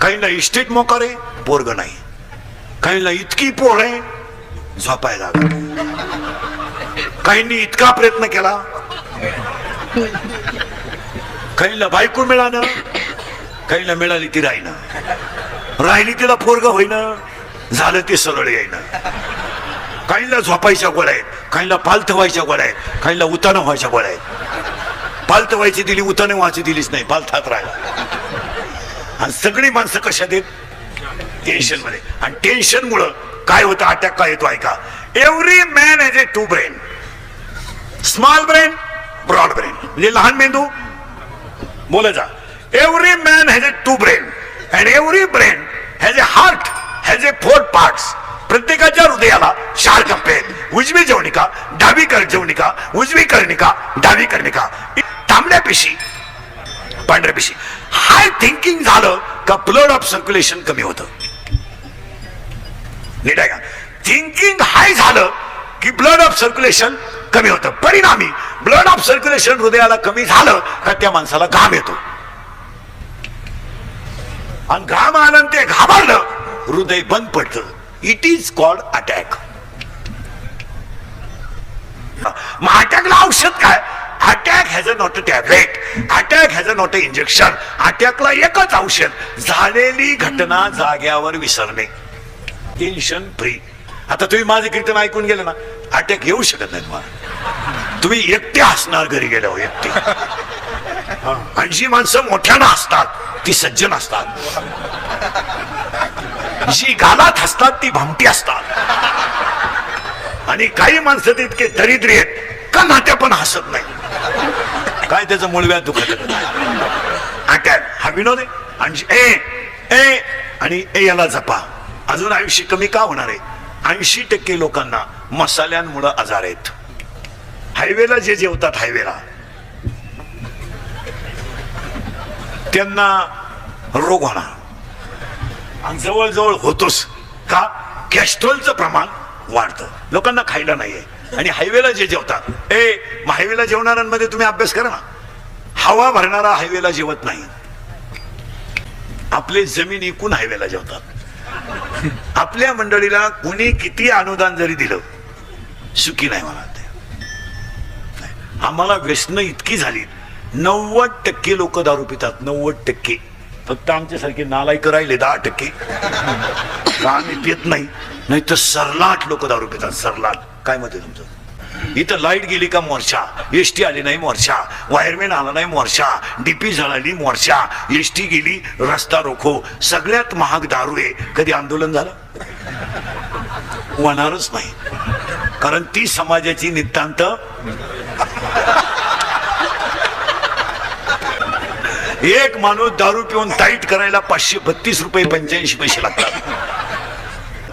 काहींना इस्टेट मोकार आहे, पोरग नाही. काहींना इतकी पोर आहे, झोपायला काहींनी इतका प्रयत्न केला, काहींना बायको मिळालं, काहींना मिळाली ती राहिली तिला पोरग होईना, झालं ते सरळ येईना. काहींना झोपायच्या गोळ्या आहेत, काहींना पालथ व्हायच्या गोळ्या आहेत, काहींना उतानं व्हायच्या गोळ्या आहेत. पालथ व्हायची दिली, उतानं व्हायची दिलीच नाही, पालथात राहिला. आणि सगळी माणसं कशात आहेत? टेन्शन मध्ये. आणि टेन्शन मुळे काय होतं, अटॅक काय येतो ऐका. Every man has a two brain, small brain, broad brain. म्हणजे लहान मेंदू, बोला जा. Every man has a two brain and every brain has a heart has a 4 parts. प्रत्येकाच्या हृदयाला 4 कप्पे आहेत. उजवी जवनिका, डावी जवनिका, उजवी कर्णिका, डावी कर्णिका, तांबड्या पेशी, पांढऱ्या पेशी. हाय थिंकिंग झालं का ब्लड ऑफ सर्क्युलेशन कमी होतं. नीट आहे का? थिंकिंग हाय झालं की ब्लड ऑफ सर्क्युलेशन कमी होतं. परिणामी ब्लड ऑफ सर्क्युलेशन हृदयाला कमी झालं का त्या माणसाला घाम येतो. आणि घाम आलं ते घाबरलं, हृदय बंद पडतं. It is called attack. मग अटॅकला औषध काय? Attack has a not a tablet, attack has a not a injection. अटॅकला एकच औषध, झालेली घटना जाग्यावर विसरणे, टेन्शन फ्री. आता तुम्ही माझे कीर्तन ऐकून गेले ना, अटॅक येऊ शकत नाही तुम्हाला. तुम्ही एकटे हसणार घरी गेल्यावर, एकटे. आणि जी माणसं मोठ्यानं हसतात ती सज्जन असतात, जी गालात हसतात ती भामटी असतात. आणि काही माणसं तितके दरिद्री आहेत का नात्या पण हसत नाही, काय त्याचं मूळव्याध दुखत. अटॅक हा विनोद आहे. आणि ए याला जपा. अजून आयुष्य कमी का होणार आहे? 80% लोकांना मसाल्यांमुळे आजार आहेत. हायवेला जे जेवतात, हायवेला त्यांना रोग होणार. आणि जवळजवळ होतोच का? कॅस्ट्रॉलचं प्रमाण वाढतं, लोकांना खायला नाहीये. आणि हायवेला जे जेवतात, हायवेला जेवणाऱ्यांमध्ये तुम्ही अभ्यास करा ना. हवा भरणारा हायवेला जेवत नाही. आपले जमीन इकून हायवेला जेवतात. आपल्या मंडळीला कुणी किती अनुदान जरी दिलं, सुखी नाही म्हणा. आम्हाला व्यसनं इतकी झाली, 90% लोक दारू पितात. 90%. फक्त आमच्यासारखे नालायक राहिले 10%. आम्ही पित नाही तर सरलाट लोक दारू पितात. सरलाट. काय मत आहे तुमचं? इथं लाईट गेली का मोर्चा, एसटी आली नाही मोर्चा, वायरमॅन आला नाही मोर्चा, डीपी जळाली मोर्चा, एसटी गेली रस्ता रोखो. सगळ्यात महाग दारू आहे. कधी आंदोलन झालं? होणारच नाही, कारण ती समाजाची नितांत. एक माणूस दारू पिऊन टाईट करायला 532 रुपये 85 पैसे लागतात.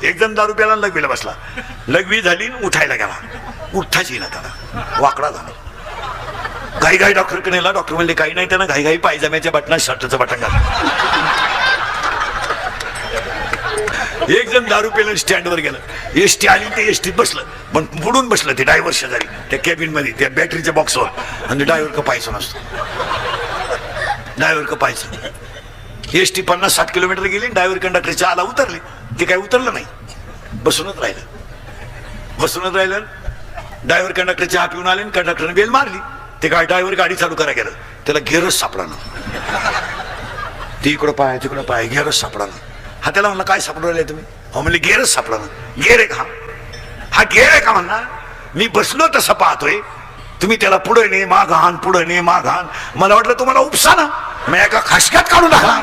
एक जण दारू प्याला, लघवीला बसला. लघवी झाली, उठायला गेला, उठताच येईना त्याला, वाकडा झाला. घाई डॉक्टरकडे नेला. डॉक्टर म्हणले काही नाही, त्यानं घाई पायजाम्याच्या बटनात शर्टचं बटन घातलं. एक जण दारू पेलं, स्टँडवर गेलं. एसटी आली, ते एसटीत बसलं, पण बुडून बसलं ते ड्रायव्हर शेजारी, त्या कॅबिन मध्ये, त्या बॅटरीच्या बॉक्सवर. आणि ड्रायव्हर का पाहायचं नसतो, ड्रायव्हर का पाहायचं. एसटी 50-60 किलोमीटर गेली, ड्रायव्हर कंडक्टरच्या आला उतरले. ते काही उतरलं नाही, बसूनच राहिलं. ड्रायव्हर कंडक्टर चहा पिऊन आले, कंडक्टरने बेल मारली. ते काय ड्रायव्हर गाडी चालू करा गेलं, त्याला गेअरच सापडा ना. ती इकडं पाय तिकडं पाय, गेअरच सापडा ना. हा त्याला म्हणला काय सापडून राहिले तुम्ही? हो म्हणले गेअरच सापडा ना. गेअर आहे का? हा गेअर आहे का म्हणणार? मी बसलो तसं पाहतोय, तुम्ही त्याला पुढे ने माघान, पुढे ने माघान. मला वाटलं तुम्हाला उपसा ना, मी एका खशक्यात काढून टाकला.